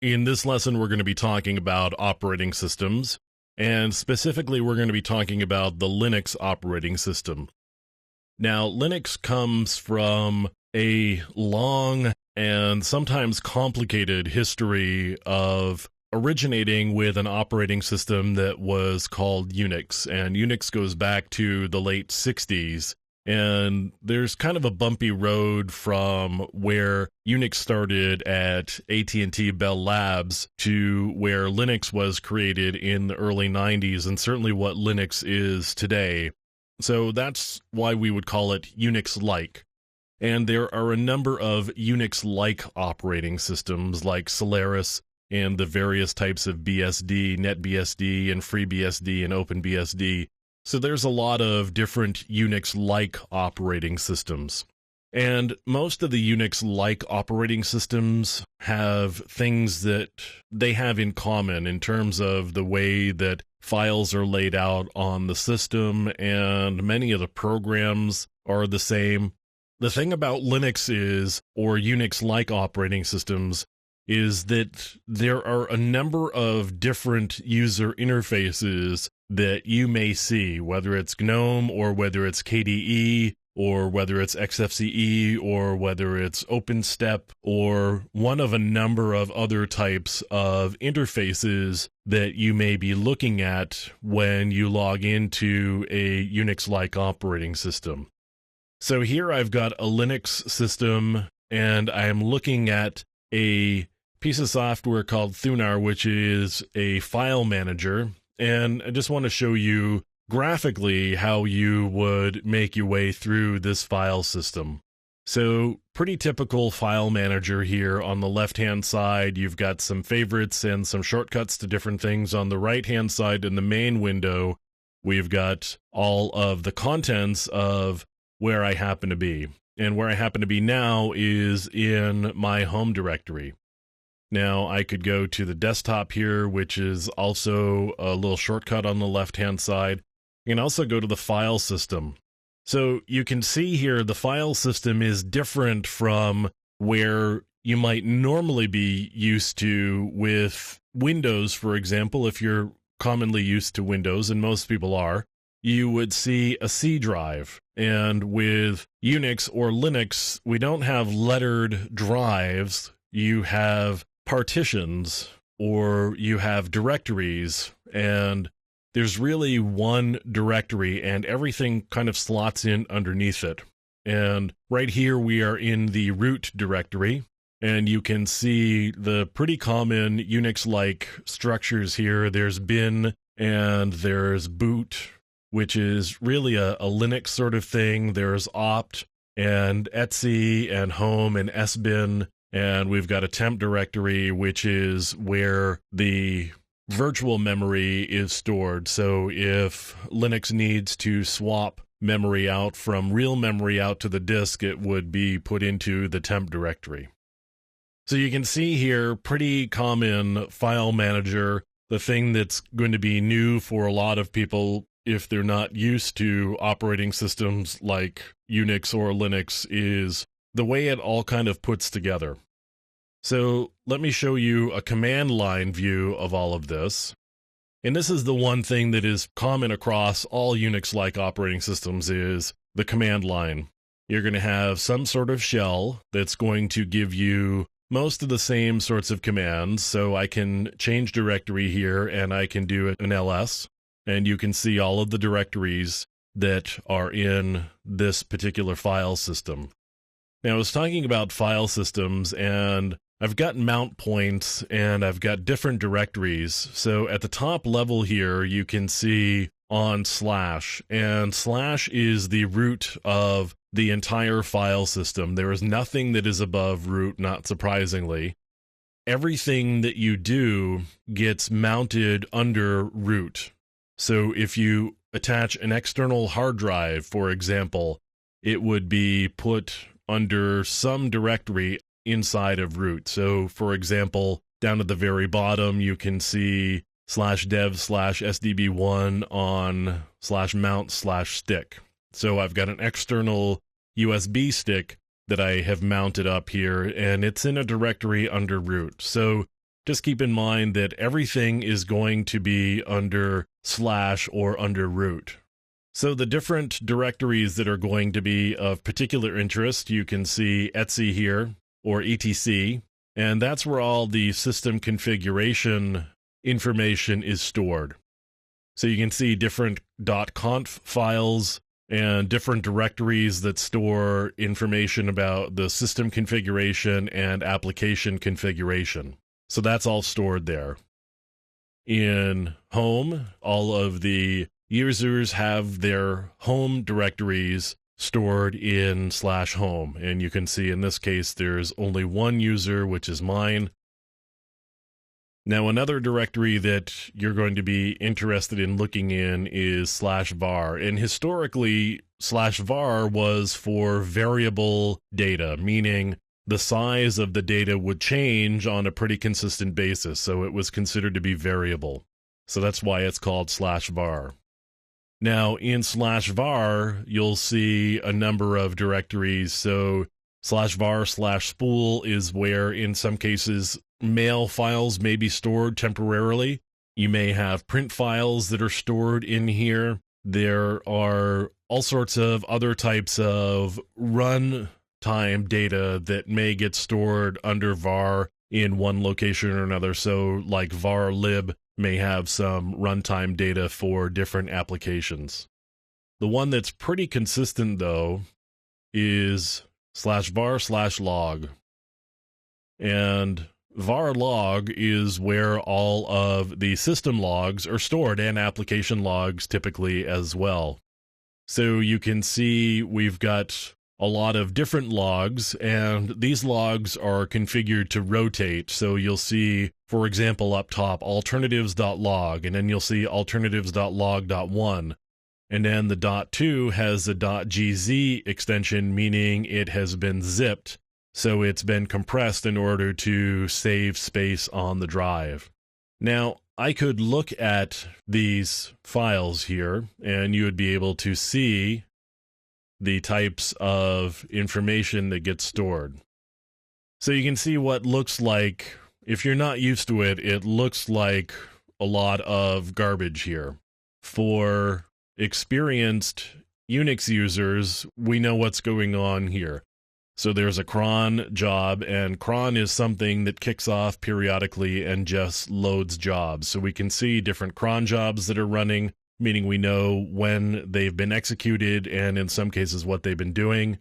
In this lesson, we're going to be talking about operating systems, and specifically, we're going to be talking about the Linux operating system. Now, Linux comes from a long and sometimes complicated history of originating with an operating system that was called Unix, and Unix goes back to the late 60s. And there's kind of a bumpy road from where Unix started at AT&T Bell Labs to where Linux was created in the early 90s, and certainly what Linux is today. So that's why we would call it Unix-like. And there are a number of Unix-like operating systems like Solaris and the various types of BSD, NetBSD, and FreeBSD, and OpenBSD. So there's a lot of different Unix-like operating systems. And most of the Unix-like operating systems have things that they have in common in terms of the way that files are laid out on the system, and many of the programs are the same. The thing about Linux is, or Unix-like operating systems, is that there are a number of different user interfaces that you may see, whether it's GNOME or whether it's KDE or whether it's XFCE or whether it's OpenStep or one of a number of other types of interfaces that you may be looking at when you log into a Unix-like operating system. So here I've got a Linux system, and I am looking at a piece of software called Thunar, which is a file manager. And I just want to show you graphically how you would make your way through this file system. So pretty typical file manager here. On the left-hand side, you've got some favorites and some shortcuts to different things. On the right-hand side in the main window, we've got all of the contents of where I happen to be. And where I happen to be now is in my home directory. Now, I could go to the desktop here, which is also a little shortcut on the left-hand side. You can also go to the file system. So you can see here the file system is different from where you might normally be used to with Windows, for example. If you're commonly used to Windows, and most people are, you would see a C drive. And with Unix or Linux, we don't have lettered drives. You have partitions, or you have directories, and there's really one directory, and everything kind of slots in underneath it. And right here we are in the root directory, and you can see the pretty common Unix-like structures here. There's bin, and there's boot, which is really a Linux sort of thing. There's opt, and etc, and home, and sbin. And we've got a temp directory, which is where the virtual memory is stored. So if Linux needs to swap memory out from real memory out to the disk, it would be put into the temp directory. So you can see here, pretty common file manager. The thing that's going to be new for a lot of people, if they're not used to operating systems like Unix or Linux, is the way it all kind of puts together. So let me show you a command line view of all of this. And this is the one thing that is common across all Unix-like operating systems, is the command line. You're going to have some sort of shell that's going to give you most of the same sorts of commands. So I can change directory here, and I can do an ls, and you can see all of the directories that are in this particular file system. Now, I was talking about file systems, and I've got mount points, and I've got different directories. So at the top level here, you can see on slash, and slash is the root of the entire file system. There is nothing that is above root, not surprisingly. Everything that you do gets mounted under root. So if you attach an external hard drive, for example, it would be put under some directory inside of root. So for example, down at the very bottom, you can see /dev/sdb1 on /mount/stick. So I've got an external USB stick that I have mounted up here, and it's in a directory under root. So just keep in mind that everything is going to be under / or under root. So the different directories that are going to be of particular interest, you can see etc here, or etc, and that's where all the system configuration information is stored. So you can see different .conf files and different directories that store information about the system configuration and application configuration. So that's all stored there. In home, all of the users have their home directories stored in /home. And you can see in this case, there's only one user, which is mine. Now, another directory that you're going to be interested in looking in is /var. And historically, /var was for variable data, meaning the size of the data would change on a pretty consistent basis. So it was considered to be variable. So that's why it's called /var. Now, in /var, you'll see a number of directories. So /var/spool is where, in some cases, mail files may be stored temporarily. You may have print files that are stored in here. There are all sorts of other types of runtime data that may get stored under var in one location or another. So like var lib may have some runtime data for different applications. The one that's pretty consistent, though, is /var/log. And var log is where all of the system logs are stored, and application logs typically as well. So you can see we've got a lot of different logs, and these logs are configured to rotate. So you'll see, for example, up top, alternatives.log, and then you'll see alternatives.log.1. And then the .2 has a .gz extension, meaning it has been zipped. So it's been compressed in order to save space on the drive. Now, I could look at these files here, and you would be able to see the types of information that gets stored. So you can see what looks like, if you're not used to it, it looks like a lot of garbage here. For experienced Unix users, we know what's going on here. So there's a cron job, and cron is something that kicks off periodically and just loads jobs. So we can see different cron jobs that are running, meaning we know when they've been executed and in some cases what they've been doing.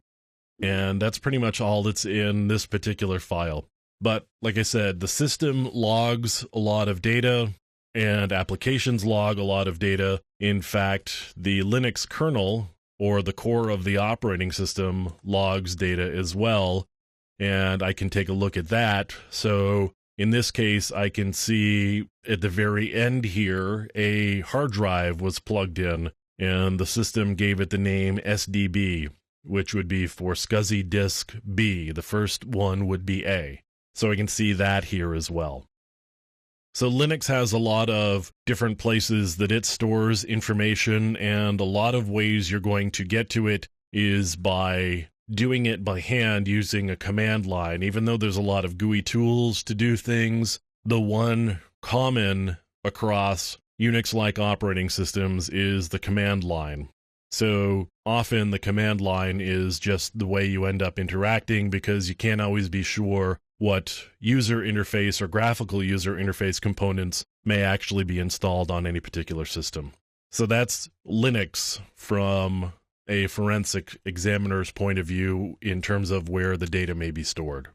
And that's pretty much all that's in this particular file. But like I said, the system logs a lot of data and applications log a lot of data. In fact, the Linux kernel, or the core of the operating system, logs data as well, and I can take a look at that. So in this case, I can see at the very end here, a hard drive was plugged in, and the system gave it the name SDB, which would be for SCSI disk B. The first one would be A. So I can see that here as well. So Linux has a lot of different places that it stores information, and a lot of ways you're going to get to it is by doing it by hand using a command line. Even though there's a lot of GUI tools to do things, the one common across Unix-like operating systems is the command line. So often the command line is just the way you end up interacting, because you can't always be sure what user interface or graphical user interface components may actually be installed on any particular system. So that's Linux from a forensic examiner's point of view in terms of where the data may be stored.